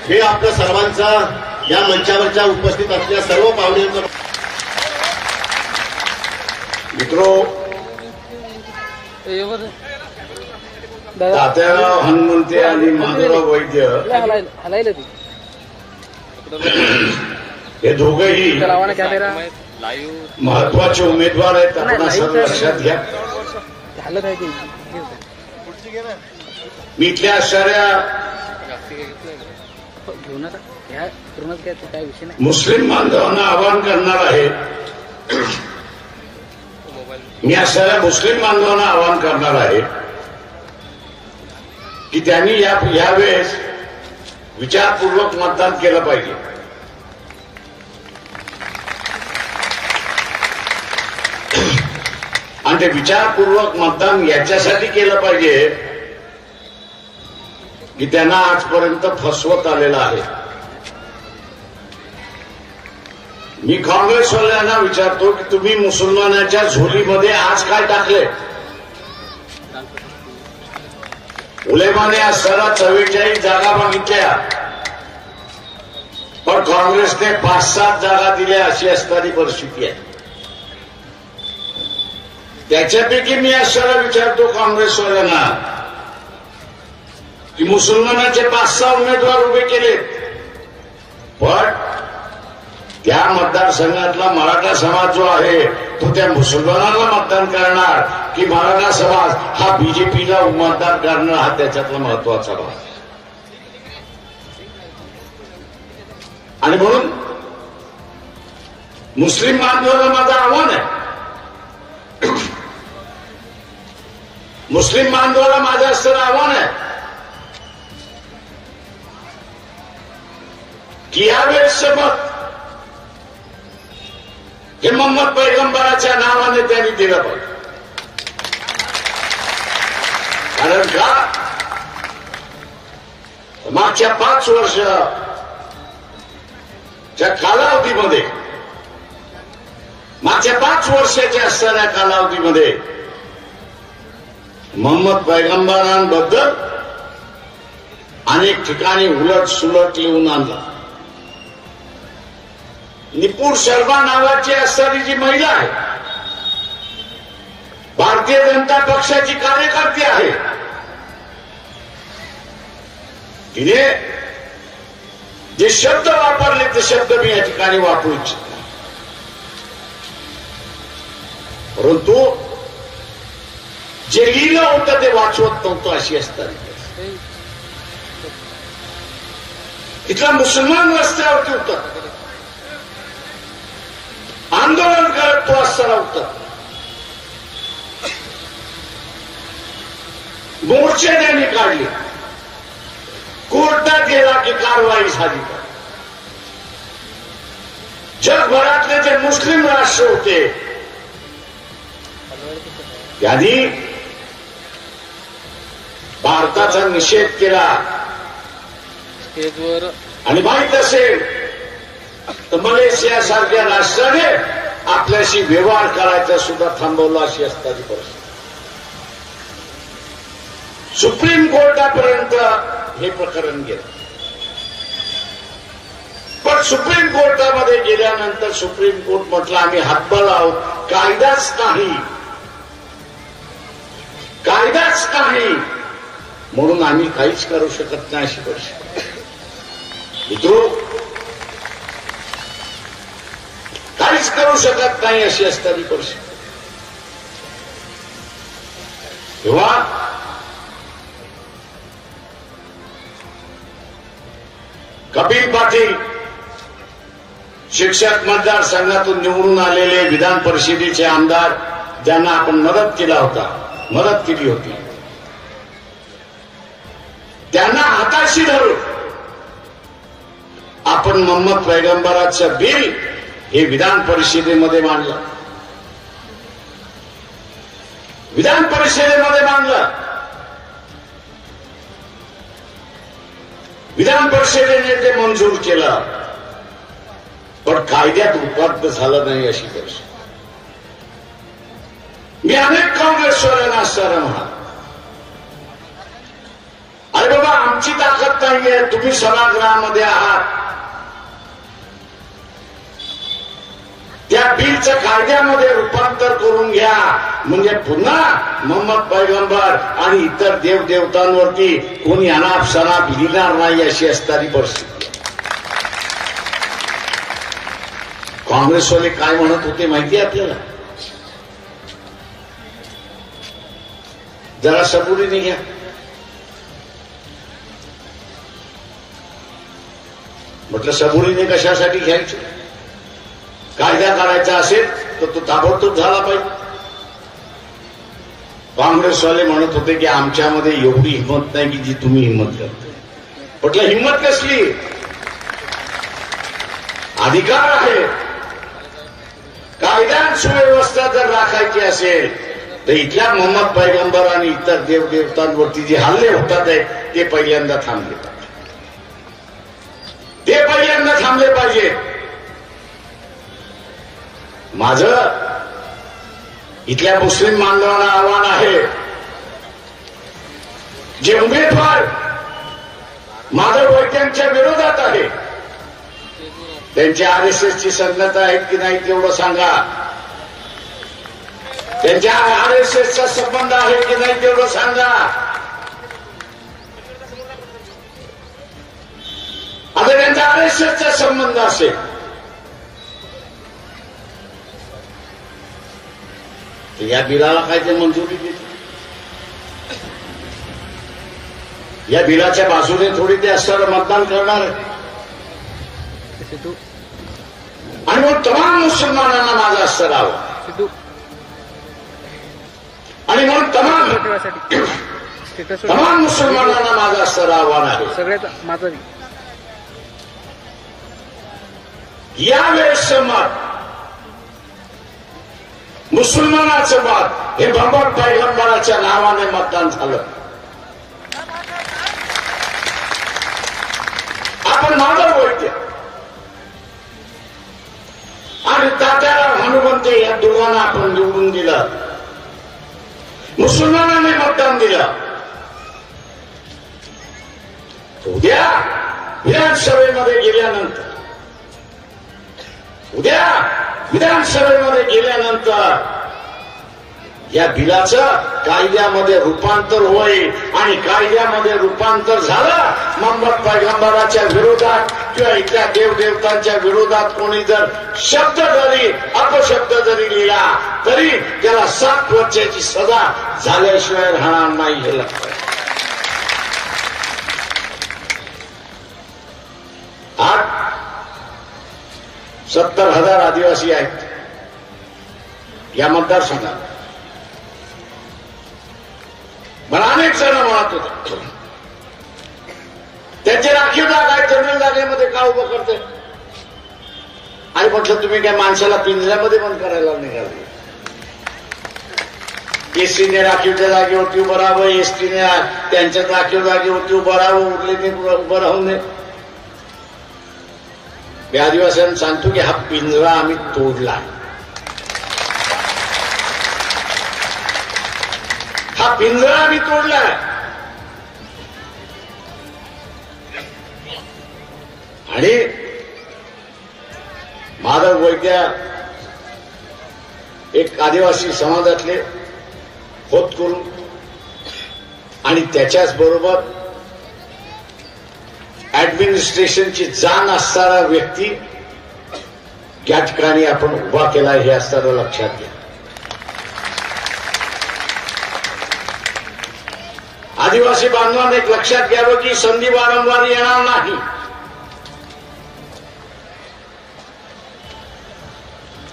हे आपल्या सर्वांचा या मंचावरच्या उपस्थित असलेल्या सर्व पाहुण्यांचा मित्रो, तात्याराव हनुमंते आणि माधवराव वैद्य हे दोघंही महत्वाचे उमेदवार आहेत. आपण असं लक्षात घ्या. मी इथल्या असणाऱ्या मुस्लिम बांधवांना आवाहन करणार आहे. मी असणाऱ्या मुस्लिम बांधवांना आवाहन करणार आहे की त्यांनी यावेळेस विचारपूर्वक मतदान केलं पाहिजे. आणि ते विचारपूर्वक मतदान याच्यासाठी केलं पाहिजे की त्यांना आजपर्यंत फसवत आलेलं आहे. मी काँग्रेसवाल्यांना विचारतो की तुम्ही मुसलमानाच्या झोलीमध्ये आज काय टाकले? उलेमाने आज 44 जागा मागितल्या, पण काँग्रेसने 5-7 जागा दिल्या अशी असणारी परिस्थिती आहे. त्याच्यापैकी मी असं विचारतो काँग्रेसवाल्यांना की मुसलमानाचे 5-6 उमेदवार उभे केलेत, पण त्या मतदारसंघातला मराठा समाज जो आहे तो त्या मुसलमानाला मतदान करणार की मराठा समाज हा बीजेपीला मतदान करणार, हा त्याच्यातला महत्वाचा भाग. आणि म्हणून मुस्लिम बांधवांना माझं आव्हान आहे, मुस्लिम बांधवांना माझं असणारं आव्हान आहे की यावेळेसचं मत हे मोहम्मद पैगंबराच्या नावाने त्यांनी दिलं पाहिजे. कारण का मागच्या 5 वर्षाच्या कालावधीमध्ये, मागच्या 5 वर्षाच्या असणाऱ्या कालावधीमध्ये मोहम्मद पैगंबरांबद्दल अनेक ठिकाणी उलट सुलट लिहून आणला. निपुण शर्मा नावाची असणारी जी महिला आहे, भारतीय जनता पक्षाची कार्यकर्ती आहे, तिने जे शब्द वापरले ते शब्द मी या ठिकाणी वापरू इच्छित नाही. परंतु जे लिहिलं होतं ते वाचवत नव्हतं अशी असताना इथला मुसलमान रस्त्यावरती उतरला, आंदोलन करत तो असताना होता, मोर्चे त्यांनी काढले, कोर्टात गेला की कारवाई झाली. जगभरातले जे मुस्लिम राष्ट्र होते त्यांनी भारताचा निषेध केला. आणि माहीत असेल तर मलेशिया सारख्या राष्ट्राने आपल्याशी व्यवहार करायचा सुद्धा थांबवला अशी असताना परिस्थिती. सुप्रीम कोर्टापर्यंत हे प्रकरण गेलं, पण सुप्रीम कोर्टामध्ये गेल्यानंतर सुप्रीम कोर्ट म्हटलं आम्ही हातबल आहोत, कायदाच नाही, कायदाच नाही, म्हणून आम्ही काहीच करू शकत नाही अशी परिस्थिती. मित्रो, काहीच करू शकत नाही अशी असणारी परिस्थिती. तेव्हा कपिल पाटील शिक्षक मतदारसंघातून निवडून आलेले विधान परिषदेचे आमदार, ज्यांना आपण मदत केली होती, त्यांना हाताशी धरून आपण मोहम्मद पैगंबराचं बिल हे विधान परिषदेमध्ये मांडलं. विधान परिषदेमध्ये मांडलं. विधान परिषदेने ते मंजूर केलं, पण कायद्यात रूपांतर झालं नाही अशी परिस्थिती. मी अनेक काँग्रेसवाल्यांना असताना म्हणा, अरे बाबा आमची ताकद नाहीये, तुम्ही सभागृहामध्ये आहात, त्या बिलचं कायद्यामध्ये रूपांतर करून घ्या, म्हणजे पुन्हा मोहम्मद पैगंबर आणि इतर देवदेवतांवरती कोणी अनाप शनाप लिहिणार नाही अशी असणारी परिस्थिती. काँग्रेसवाले काय म्हणत होते माहिती आहे आपल्याला? जरा सबुरीने घ्या. म्हटलं सबुरीने कशासाठी घ्यायचं? कायदा करायचा असेल तर तो ताबडतोब झाला पाहिजे. काँग्रेसवाले म्हणत होते की आमच्यामध्ये एवढी हिंमत नाही की जी तुम्ही हिंमत करता. म्हटलं हिंमत कसली? अधिकार आहे. कायदा सुव्यवस्था जर राखायची असेल तर इथल्या मोहम्मद पैगंबर आणि इतर देवदेवतांवरती जे हल्ले होतात आहेत ते पहिल्यांदा थांबले पाहिजे. ते पहिल्यांदा थांबले पाहिजे. माझं इथल्या मुस्लिम बांधवांना आव्हान आहे, जे उमेदवार माधव वैद्यांच्या विरोधात आहे त्यांची आरएसएसची संगत आहेत की नाही तेवढं सांगा. त्यांच्या आरएसएसचा संबंध आहे की नाही तेवढं सांगा. आता त्यांचा आरएसएसचा संबंध असेल तर या बिलाला काय ते मंजुरी देते? या बिलाच्या बाजूने थोडी ते असणारं मतदान करणार आहे. आणि मग तमाम मुसलमानांना माझं असतं राहावं, आणि मग तमाम मुसलमानांना माझं असतं आव्हान आहे. सगळ्यात माझं यावेळेसचं मत, मुसलमानाचं मत हे मोहम्मद पैगंबराच्या नावाने मतदान झालं. आपण माधव वैद्य आणि तात्याराव हनुमंते या दोघांना आपण निवडून दिलं. मुसलमानांनी मतदान दिलं. उद्या विधानसभेमध्ये गेल्यानंतर या बिलाचं कायद्यामध्ये रूपांतर होईल. आणि कायद्यामध्ये रूपांतर झालं, मोहम्मद पैगंबराच्या विरोधात किंवा इथल्या देवदेवतांच्या विरोधात कोणी जर शब्द जरी अपशब्द जरी लिहिला तरी त्याला 7 वर्षाची सजा झाल्याशिवाय राहणार नाही. हे लक्षात. आज 70,000 आदिवासी आहेत या मतदारसंघात. मला अनेक जण म्हणत होते त्यांचे राखीव जागा आहे, जनरल जागेमध्ये का उभं करते? आणि म्हटलं तुम्ही काय माणसाला पिंजऱ्यामध्ये बंद करायला निघाले? एसटीने राखीवच्या जागेवरती उभं राहावं, एसटीने त्यांच्या राखीव जागेवरती उभं राहावं, उरलेने उभं राहू नये. मी आदिवासींना सांगतो की हा पिंजरा आम्ही तोडला. हा पिंजरा आम्ही तोडलाय. आणि माधव वैद्य एक आदिवासी समाजातले होत करून आणि त्याच्याच बरोबर ऍडमिनिस्ट्रेशनची जाण असणारा व्यक्ती या ठिकाणी आपण उभा केला हे असणारं लक्षात घ्या. आदिवासी बांधवांनी एक लक्षात घ्यावं की संधी वारंवार येणार नाही.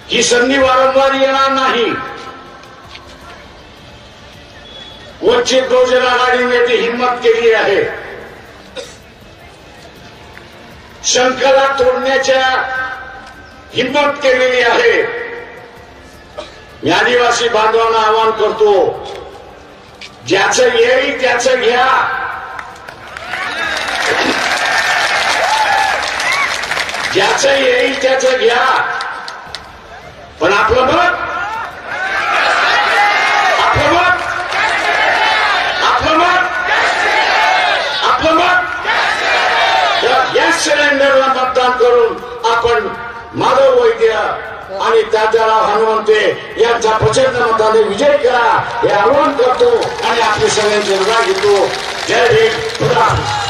ही संधी वारंवार येणार नाही. वंचित बहुजन आघाडीने ती हिंमत केली आहे. शंखला तोडण्याच्या हिंमत केलेली आहे. मी आदिवासी बांधवांना आवाहन करतो, ज्याचं येईल त्याचं घ्या. ज्याचं येईल त्याचं घ्या, पण आपलं मत आपलं मत आपलं मत आपलं मत गॅस सिलेंडरला मतदान करून आपण माधव वैद्य आणि तात्याराव हनुमंते यांचा प्रचंड मताने विजय करा हे आवाहन करतो आणि आपली सगळ्यांची रजा घेतो. जय भीम. खुदा हाफिज.